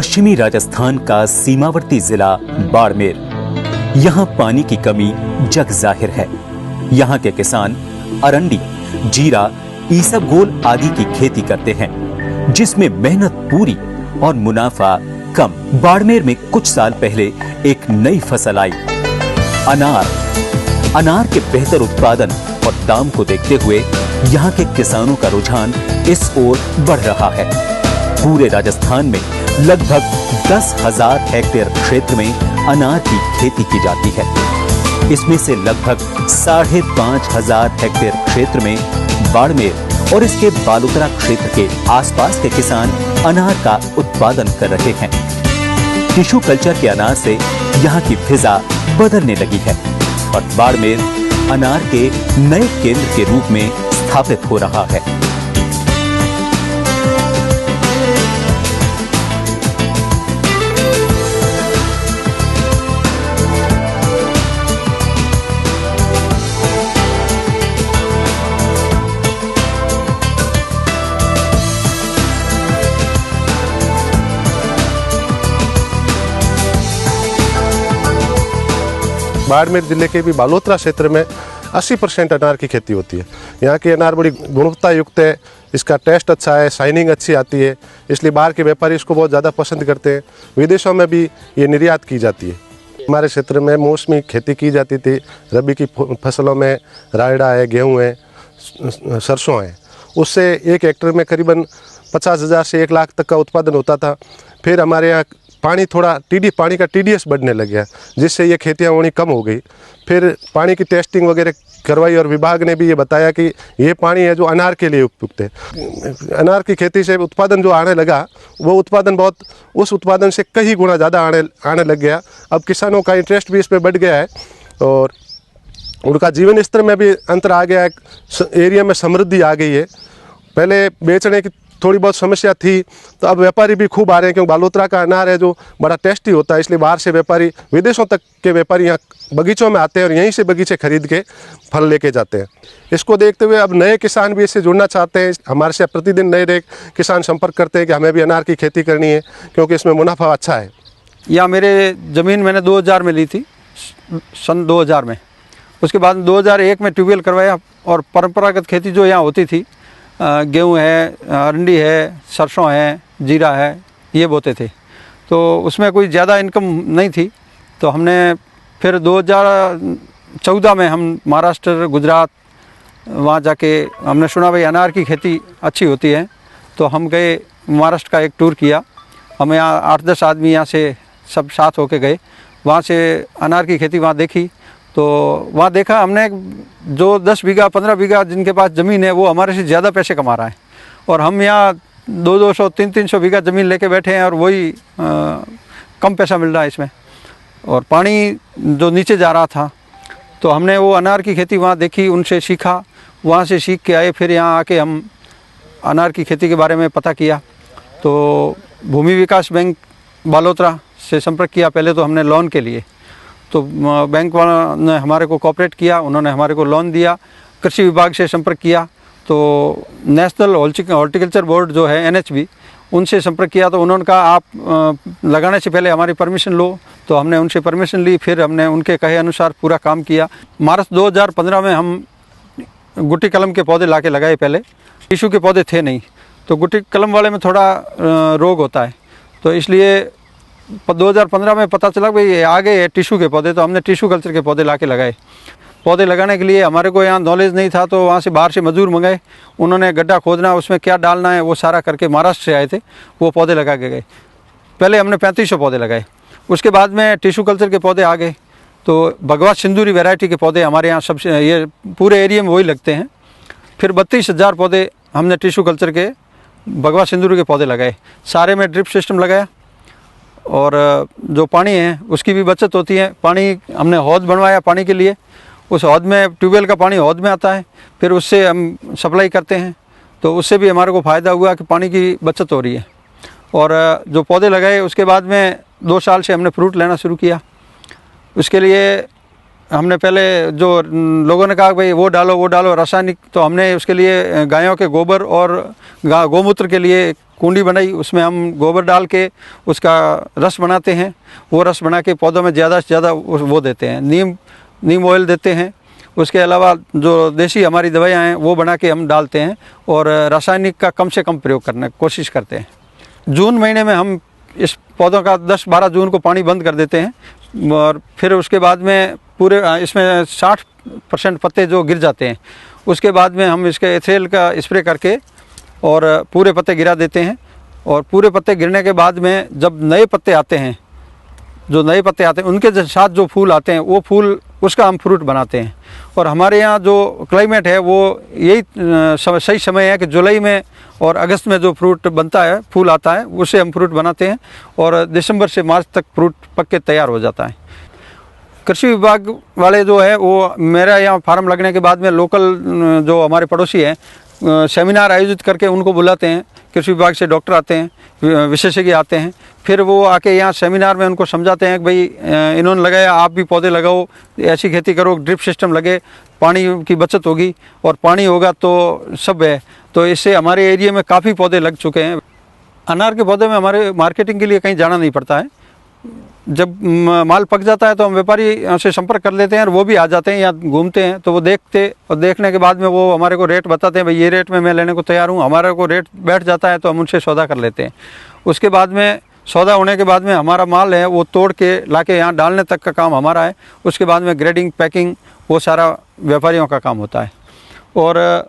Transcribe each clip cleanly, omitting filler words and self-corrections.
पश्चिमी राजस्थान का सीमावर्ती जिला बाड़मेर। यहाँ पानी की कमी जग जाहिर है। यहाँ के किसान अरंडी, जीरा, ईसबगोल आदि की खेती करते हैं, जिसमें मेहनत पूरी और मुनाफा कम। बाड़मेर में कुछ साल पहले एक नई फसल आई, अनार। अनार के बेहतर उत्पादन और दाम को देखते हुए यहाँ के किसानों का रुझान इस ओर बढ़ रहा है। पूरे राजस्थान में लगभग 10,000 हेक्टेयर क्षेत्र में अनार की खेती की जाती है। इसमें से लगभग 5,500 हेक्टेयर क्षेत्र में बाड़मेर और इसके बालोतरा क्षेत्र के आसपास के किसान अनार का उत्पादन कर रहे हैं। टिश्यू कल्चर के अनार से यहाँ की फिजा बदलने लगी है और बाड़मेर अनार के नए केंद्र के रूप में स्थापित हो रहा है। बाड़मेर जिले के भी बालोतरा क्षेत्र में 80% अनार की खेती होती है। यहाँ की अनार बड़ी गुणवत्ता युक्त है, इसका टेस्ट अच्छा है, शाइनिंग अच्छी आती है, इसलिए बाहर के व्यापारी इसको बहुत ज़्यादा पसंद करते हैं। विदेशों में भी ये निर्यात की जाती है। हमारे क्षेत्र में मौसमी खेती की जाती थी। रबी की फसलों में रायड़ा है, गेहूँ है, सरसों है। उससे एक हेक्टेयर में करीबन 50,000 से 1 लाख तक का उत्पादन होता था। फिर हमारे यहाँ पानी का TDS बढ़ने लग गया, जिससे ये खेतियाँ होनी कम हो गई। फिर पानी की टेस्टिंग वगैरह करवाई और विभाग ने भी ये बताया कि ये पानी है जो अनार के लिए उपयुक्त है। अनार की खेती से उत्पादन जो आने लगा, वो उत्पादन उस उत्पादन से कई गुना ज़्यादा आने लग गया। अब किसानों का इंटरेस्ट भी इस पर बढ़ गया है और उनका जीवन स्तर में भी अंतर आ गया है। एरिया में समृद्धि आ गई है। पहले बेचने की थोड़ी बहुत समस्या थी, तो अब व्यापारी भी खूब आ रहे हैं, क्योंकि बालोतरा का अनार है जो बड़ा टेस्टी होता है। इसलिए बाहर से व्यापारी, विदेशों तक के व्यापारी यहाँ बगीचों में आते हैं और यहीं से बगीचे खरीद के फल लेके जाते हैं। इसको देखते हुए अब नए किसान भी इससे जुड़ना चाहते हैं। हमारे से प्रतिदिन नए किसान संपर्क करते हैं कि हमें भी अनार की खेती करनी है, क्योंकि इसमें मुनाफा अच्छा है। यहाँ मेरे ज़मीन मैंने 2000 में ली थी, सन 2000 में। उसके बाद 2001 में ट्यूबवेल करवाया और परंपरागत खेती जो यहाँ होती थी, गेहूँ है, अरंडी है, सरसों है, जीरा है, ये बोते थे। तो उसमें कोई ज़्यादा इनकम नहीं थी। तो हमने फिर 2014 में हम महाराष्ट्र, गुजरात, वहाँ जाके हमने सुना भाई अनार की खेती अच्छी होती है। तो हम गए, महाराष्ट्र का एक टूर किया। हम यहाँ 8-10 आदमी यहाँ से सब साथ होके गए। वहाँ से अनार की खेती वहाँ देखी। तो वहाँ देखा हमने, जो 10 बीघा 15 बीघा जिनके पास ज़मीन है, वो हमारे से ज़्यादा पैसे कमा रहा है। और हम यहाँ 200-200, 300-300 बीघा ज़मीन लेके बैठे हैं और वही कम पैसा मिल रहा है इसमें। और पानी जो नीचे जा रहा था, तो हमने वो अनार की खेती वहाँ देखी, उनसे सीखा। वहाँ से सीख के आए, फिर यहाँ आके हम अनार की खेती के बारे में पता किया। तो भूमि विकास बैंक बालोतरा से संपर्क किया पहले तो हमने लोन के लिए। तो बैंक वालों ने हमारे को कोऑपरेट किया, उन्होंने हमारे को लोन दिया। कृषि विभाग से संपर्क किया तो नेशनल हॉर्टिकल्चर बोर्ड जो है NHB, उनसे संपर्क किया। तो उन्होंने कहा आप लगाने से पहले हमारी परमिशन लो। तो हमने उनसे परमिशन ली, फिर हमने उनके कहे अनुसार पूरा काम किया। मार्च 2015 में हम गुट्टी कलम के पौधे लाके लगाए। पहले टिश्यू के पौधे थे नहीं, तो गुट्टी कलम वाले में थोड़ा रोग होता है, तो इसलिए 2015 में पता चला भाई आगे है टिश्यू के पौधे। तो हमने टिश्यू कल्चर के पौधे लाके लगाए। पौधे लगाने के लिए हमारे को यहाँ नॉलेज नहीं था, तो वहाँ से बाहर से मजदूर मंगाए। उन्होंने गड्ढा खोदना, उसमें क्या डालना है वो सारा करके महाराष्ट्र से आए थे, वो पौधे लगा के गए। पहले हमने 3500 पौधे लगाए। उसके बाद में टिश्यू कल्चर के पौधे आ गए। तो भगवा सिंदूरी वैरायटी के पौधे हमारे यहाँ सबसे, ये पूरे एरिया में वही लगते हैं। फिर 32,000 पौधे हमने टिश्यू कल्चर के भगवा सिंदूरी के पौधे लगाए। सारे में ड्रिप सिस्टम लगाया और जो पानी है उसकी भी बचत होती है। पानी हमने हौद बनवाया पानी के लिए। उस हौद में ट्यूबवेल का पानी हौद में आता है, फिर उससे हम सप्लाई करते हैं। तो उससे भी हमारे को फ़ायदा हुआ कि पानी की बचत हो रही है। और जो पौधे लगाए उसके बाद में 2 साल से हमने फ्रूट लेना शुरू किया। उसके लिए हमने पहले जो लोगों ने कहा भाई वो डालो रासायनिक, तो हमने उसके लिए गायों के गोबर और गौमूत्र के लिए कुंडी बनाई, उसमें हम गोबर डाल के उसका रस बनाते हैं। वो रस बना के पौधों में ज़्यादा से ज़्यादा वो देते हैं। नीम ऑयल देते हैं। उसके अलावा जो देसी हमारी दवाइयाँ हैं वो बना के हम डालते हैं और रासायनिक का कम से कम प्रयोग करने की कोशिश करते हैं। जून महीने में हम इस पौधों का 10-12 जून को पानी बंद कर देते हैं और फिर उसके बाद में पूरे इसमें 60% पत्ते जो गिर जाते हैं, उसके बाद में हम इसके एथेल का स्प्रे करके और पूरे पत्ते गिरा देते हैं। और पूरे पत्ते गिरने के बाद में जब नए पत्ते आते हैं, जो नए पत्ते आते हैं उनके साथ जो फूल आते हैं वो फूल उसका हम फ्रूट बनाते हैं। और हमारे यहाँ जो क्लाइमेट है वो यही सही समय है कि जुलाई में और अगस्त में जो फ्रूट बनता है, फूल आता है, उससे हम फ्रूट बनाते हैं और दिसंबर से मार्च तक फ्रूट पक के तैयार हो जाता है। कृषि विभाग वाले जो है वो मेरा यहाँ फार्म लगने के बाद में लोकल जो हमारे पड़ोसी हैं सेमिनार आयोजित करके उनको बुलाते हैं। कृषि विभाग से डॉक्टर आते हैं, विशेषज्ञ आते हैं, फिर वो आके यहाँ सेमिनार में उनको समझाते हैं कि भाई इन्होंने लगाया, आप भी पौधे लगाओ, ऐसी खेती करो, ड्रिप सिस्टम लगे, पानी की बचत होगी और पानी होगा तो सब है। तो इससे हमारे एरिया में काफ़ी पौधे लग चुके हैं। अनार के पौधे में हमारे मार्केटिंग के लिए कहीं जाना नहीं पड़ता है। जब माल पक जाता है तो हम व्यापारी से संपर्क कर लेते हैं और वो भी आ जाते हैं, यहाँ घूमते हैं, तो वो देखते और देखने के बाद में वो हमारे को रेट बताते हैं, भाई ये रेट में मैं लेने को तैयार हूँ। हमारे को रेट बैठ जाता है तो हम उनसे सौदा कर लेते हैं। उसके बाद में सौदा होने के बाद में हमारा माल है वो तोड़ के लाके यहाँ डालने तक का काम हमारा है। उसके बाद में ग्रेडिंग, पैकिंग, वो सारा व्यापारियों का काम होता है। और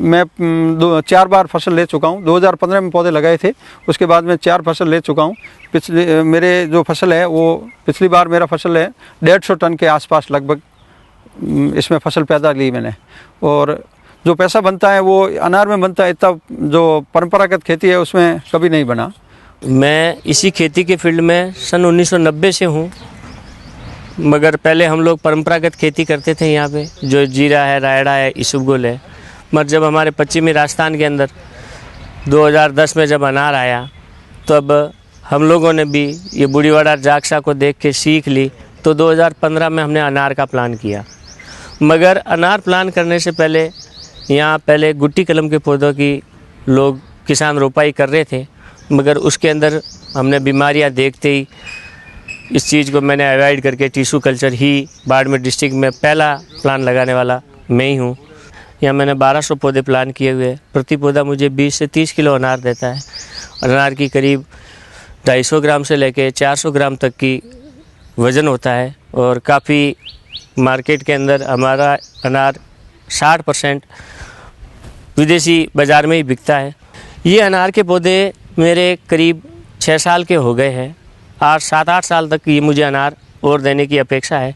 मैं 4 बार फसल ले चुका हूँ। 2015 में पौधे लगाए थे, उसके बाद में 4 फसल ले चुका हूँ। पिछले मेरे जो फसल है वो पिछली बार मेरा फसल है 150 टन के आसपास लगभग इसमें फसल पैदा ली मैंने। और जो पैसा बनता है वो अनार में बनता है, इतना जो परंपरागत खेती है उसमें कभी नहीं बना। मैं इसी खेती के फील्ड में सन 1990 से हूँ, मगर पहले हम लोग परंपरागत खेती करते थे यहाँ पे, जो जीरा है, रायड़ा है, इसबगोल है। मगर जब हमारे पश्चिमी राजस्थान के अंदर 2010 में जब अनार आया तो अब हम लोगों ने भी ये बूढ़ीवाड़ा जागसा को देख के सीख ली। तो 2015 में हमने अनार का प्लान किया। मगर अनार प्लान करने से पहले यहाँ पहले गुट्टी कलम के पौधों की लोग किसान रोपाई कर रहे थे, मगर उसके अंदर हमने बीमारियाँ देखते ही इस चीज़ को मैंने अवॉइड करके टिश्यू कल्चर ही बाड़मेर डिस्ट्रिक्ट में पहला प्लान लगाने वाला मैं ही हूँ। यहाँ मैंने 1200 पौधे प्लान किए हुए हैं। प्रति पौधा मुझे 20 से 30 किलो अनार देता है। अनार की करीब 250 ग्राम से लेके 400 ग्राम तक की वज़न होता है और काफ़ी मार्केट के अंदर हमारा अनार 60% विदेशी बाज़ार में ही बिकता है। ये अनार के पौधे मेरे करीब 6 साल के हो गए हैं। 7-8 साल तक ये मुझे अनार और देने की अपेक्षा है।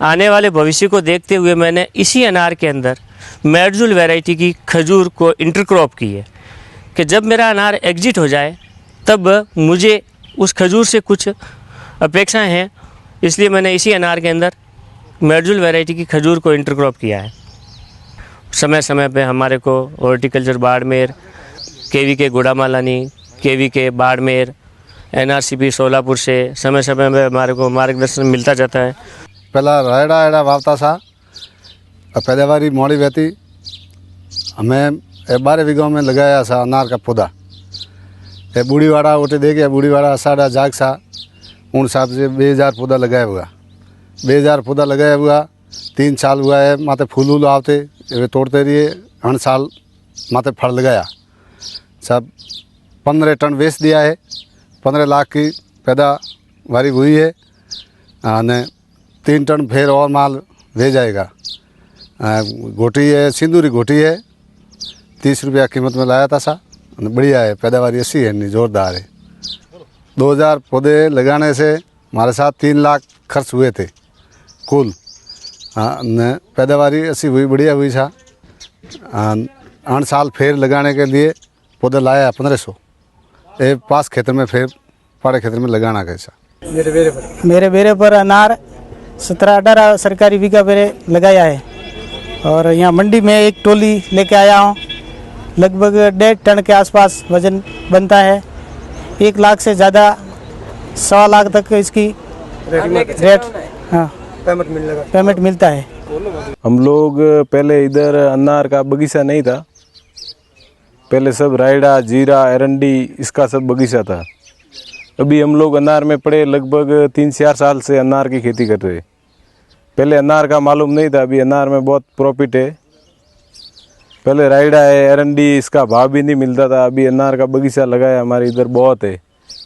आने वाले भविष्य को देखते हुए मैंने इसी अनार के अंदर मेडजुल वैरायटी की खजूर को इंटरक्रॉप की है कि जब मेरा अनार एग्जिट हो जाए तब मुझे उस खजूर से कुछ अपेक्षाएं हैं, इसलिए मैंने इसी अनार के अंदर मेडजुल वैरायटी की खजूर को इंटरक्रॉप किया है। समय समय पे हमारे को horticulture Barmer, KVK Gudamalani, KVK Barmer, NRCP Solapur से समय समय में हमारे को मार्गदर्शन मिलता जाता है। पहला रायड़ा वावता सा, पैदावारी मोड़ी रहती। हमें 12 बीघों में लगाया सा अनार का पौधा। ये बूढ़ीवाड़ा उठे देखे, बूढ़ीवाड़ा साड़ा जाग सा उन हिसाब से 2000 पौधा लगाया हुआ। 2000 पौधा लगाया हुआ 3 साल हुआ है। माते फूल वूल आते वे तोड़ते रहिए। हर साल माते फल लगाया सब 15 टन बेच दिया है। 15 लाख की पैदावारी हुई है। 3 टन फिर और माल ले जाएगा। घोटी है, सिंदूरी घोटी है, 30 रुपया कीमत में लाया था सा। बढ़िया है, पैदावारी अच्छी है, नहीं जोरदार है। 2000 पौधे लगाने से हमारे साथ 3 लाख खर्च हुए थे कुल। पैदावारी अच्छी हुई, बढ़िया हुई सा। 8 साल फिर लगाने के लिए पौधे लाया 1500। ये पास क्षेत्र में फिर पहाड़ी क्षेत्र में लगाना कैसा। मेरे बेरे पर अनार 17-18 सरकारी बीघा मेरे लगाया है और यहाँ मंडी में एक टोली लेके आया हूँ। लगभग 1.5 टन के आसपास वजन बनता है। 1 लाख से ज़्यादा 1.25 लाख तक इसकी रेट पेमेंट मिलता है। हम लोग पहले इधर अनार का बगीचा नहीं था, पहले सब रायड़ा, जीरा, एरंडी इसका सब बगीचा था। अभी हम लोग अनार में पड़े लगभग 3-4 साल से अनार की खेती कर रहे हैं। पहले अनार का मालूम नहीं था, अभी अनार में बहुत प्रॉफिट है। पहले रायड़ा है, एरंडी, इसका भाव भी नहीं मिलता था। अभी अनार का बगीचा लगाया हमारे इधर बहुत है।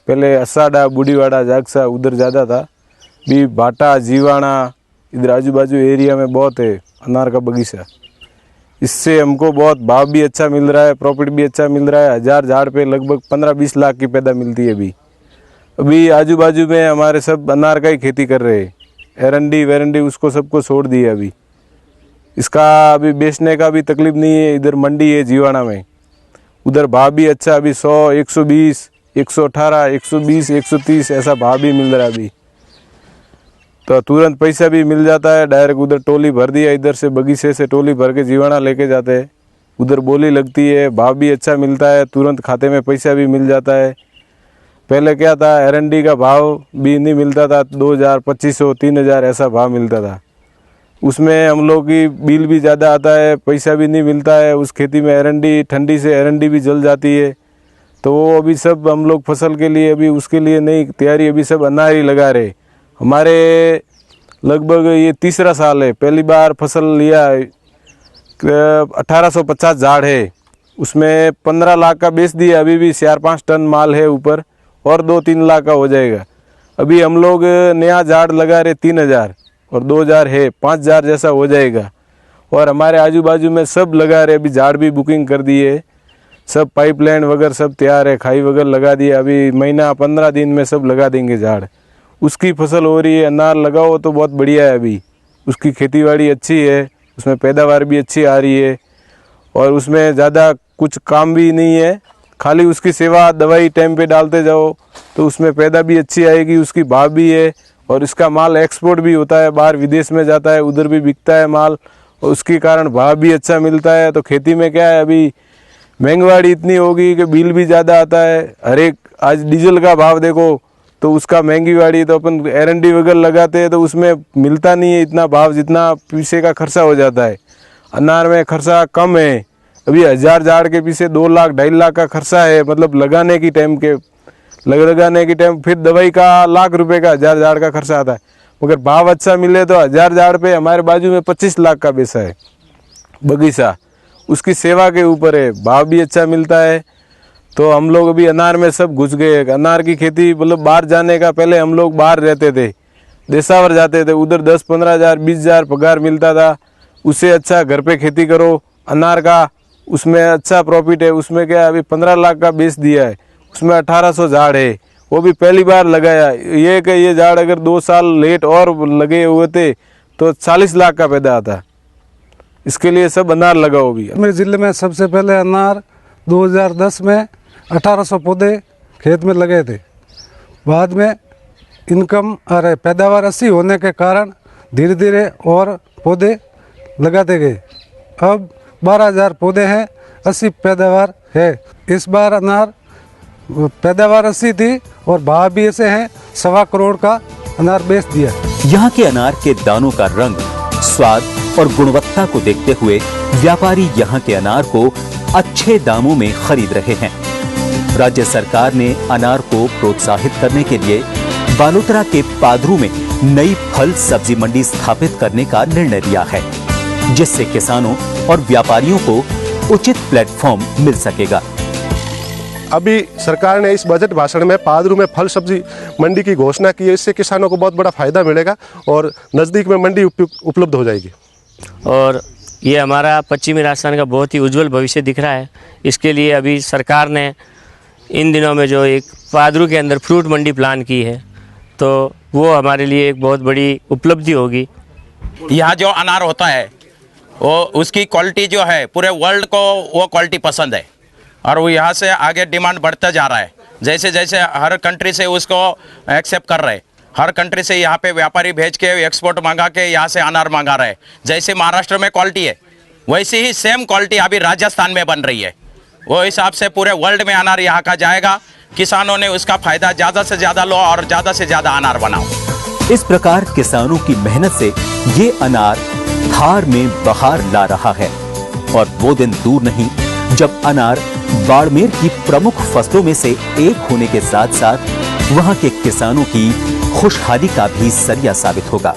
पहले असाडा, बूढ़ीवाड़ा, जागसा उधर ज़्यादा था। अभी भाटा, जीवाणा इधर आजू बाजू एरिया में बहुत है अनार का बगीचा। इससे हमको बहुत भाव भी अच्छा मिल रहा है, प्रॉफिट भी अच्छा मिल रहा है। 1000 झाड़ पे लगभग 15-20 लाख की पैदा मिलती है। अभी आजू बाजू में हमारे सब अनार का ही खेती कर रहे हैं। एरंडी वेरंडी उसको सबको छोड़ दिया। अभी इसका अभी बेचने का भी तकलीफ नहीं है। इधर मंडी है जीवाणा में, उधर भाव भी अच्छा, अभी 100, 120, 118, 120, 130 ऐसा भाव भी मिल रहा है अभी। तो तुरंत पैसा भी मिल जाता है। डायरेक्ट उधर टोली भर दिया, इधर से बगीचे से टोली भर के जीवाणा लेके जाते हैं। उधर बोली लगती है, भाव भी अच्छा मिलता है, तुरंत खाते में पैसा भी मिल जाता है। पहले क्या था, एरंडी का भाव भी नहीं मिलता था, 2000, 2500, 3000 ऐसा भाव मिलता था। उसमें हम लोग की बिल भी ज़्यादा आता है, पैसा भी नहीं मिलता है। उस खेती में एरंडी, ठंडी से एरंडी भी जल जाती है। तो वो अभी सब हम लोग फसल के लिए अभी उसके लिए नहीं तैयारी, अभी सब अनार ही लगा रहे। हमारे लगभग ये 3रा साल है, पहली बार फसल लिया। 1850 झाड़ है, उसमें 15 लाख का बेच दिया। अभी भी 4-5 टन माल है ऊपर, और 2-3 लाख का हो जाएगा। अभी हम लोग नया झाड़ लगा रहे 3000 और 2000 है, 5000 जैसा हो जाएगा। और हमारे आजू बाजू में सब लगा रहे, अभी झाड़ भी बुकिंग कर दिए, सब पाइपलाइन वगैरह सब तैयार है, खाई वगैरह लगा दिया। अभी महीना 15 दिन में सब लगा देंगे झाड़। उसकी फसल हो रही है। अनार लगाओ तो बहुत बढ़िया है। अभी उसकी खेतीबाड़ी अच्छी है, उसमें पैदावार भी अच्छी आ रही है, और उसमें ज़्यादा कुछ काम भी नहीं है, खाली उसकी सेवा, दवाई टाइम पे डालते जाओ तो उसमें पैदा भी अच्छी आएगी, उसकी भाव भी है। और इसका माल एक्सपोर्ट भी होता है, बाहर विदेश में जाता है, उधर भी बिकता है माल, और उसके कारण भाव भी अच्छा मिलता है। तो खेती में क्या है, अभी महंगाई इतनी होगी कि बिल भी ज़्यादा आता है। हर एक आज डीजल का भाव देखो तो उसका महंगी गाड़ी, तो अपन एरंडी वगैरह लगाते हैं तो उसमें मिलता नहीं है इतना भाव जितना पीछे का खर्चा हो जाता है। अनार में खर्चा कम है। अभी 1000 झाड़ के पीछे 2 लाख 2.5 लाख का खर्चा है, मतलब लगाने की टाइम फिर दवाई का लाख रुपए का 1000 झाड़ का खर्चा आता है। मगर भाव अच्छा मिले तो 1000 झाड़ पे हमारे बाजू में 25 लाख का बेचा है बगीचा। उसकी सेवा के ऊपर है, भाव भी अच्छा मिलता है। तो हम लोग अभी अनार में सब घुस गए। अनार की खेती, मतलब बाहर जाने का, पहले हम लोग बाहर रहते थे, देशावर जाते थे, उधर 10-15 हज़ार 20 हज़ार पगार मिलता था। उससे अच्छा घर पे खेती करो अनार का, उसमें अच्छा प्रॉफिट है। उसमें क्या अभी 15 लाख का बेच दिया है, उसमें 1800 झाड़ है, वो भी पहली बार लगाया। ये झाड़ अगर 2 साल लेट और लगे हुए थे तो 40 लाख का पैदा आता। इसके लिए सब अनार लगाओ। भी मेरे ज़िले में सबसे पहले अनार 2010 में 1800 पौधे खेत में लगे थे। बाद में इनकम अरे पैदावार अच्छी होने के कारण धीरे धीरे और पौधे लगाते गए। अब 12,000 पौधे हैं, 80 पैदावार है। इस बार अनार पैदावार अच्छी थी और भाव भी ऐसे हैं, 1.25 करोड़ का अनार बेच दिया। यहाँ के अनार के दानों का रंग, स्वाद और गुणवत्ता को देखते हुए व्यापारी यहाँ के अनार को अच्छे दामों में खरीद रहे हैं। राज्य सरकार ने अनार को प्रोत्साहित करने के लिए बालोतरा के पादरू में नई फल सब्जी मंडी स्थापित करने का निर्णय लिया है, जिससे किसानों और व्यापारियों को उचित प्लेटफॉर्म मिल सकेगा। अभी सरकार ने इस बजट भाषण में पादरू में फल सब्जी मंडी की घोषणा की है। इससे किसानों को बहुत बड़ा फायदा मिलेगा और नज़दीक में मंडी उपलब्ध हो जाएगी। और ये हमारा पश्चिमी राजस्थान का बहुत ही उज्जवल भविष्य दिख रहा है। इसके लिए अभी सरकार ने इन दिनों में जो एक पादरू के अंदर फ्रूट मंडी प्लान की है, तो वो हमारे लिए एक बहुत बड़ी उपलब्धि होगी। यहाँ जो अनार होता है वो उसकी क्वालिटी जो है पूरे वर्ल्ड को वो क्वालिटी पसंद है, और वो यहाँ से आगे डिमांड बढ़ता जा रहा है। जैसे जैसे हर कंट्री से उसको एक्सेप्ट कर रहे हैं, हर कंट्री से यहाँ पे व्यापारी भेज के एक्सपोर्ट मंगा के यहाँ से अनार मंगा रहे हैं। जैसे महाराष्ट्र में क्वालिटी है वैसे ही सेम क्वालिटी अभी राजस्थान में बन रही है। वो हिसाब से पूरे वर्ल्ड में अनार यहाँ का जाएगा। किसानों ने उसका फायदा ज़्यादा से ज़्यादा लो और ज़्यादा से ज़्यादा अनार बनाओ। इस प्रकार किसानों की मेहनत से ये अनार धार में बहार ला रहा है, और वो दिन दूर नहीं जब अनार बाड़मेर की प्रमुख फसलों में से एक होने के साथ साथ वहां के किसानों की खुशहाली का भी जरिया साबित होगा।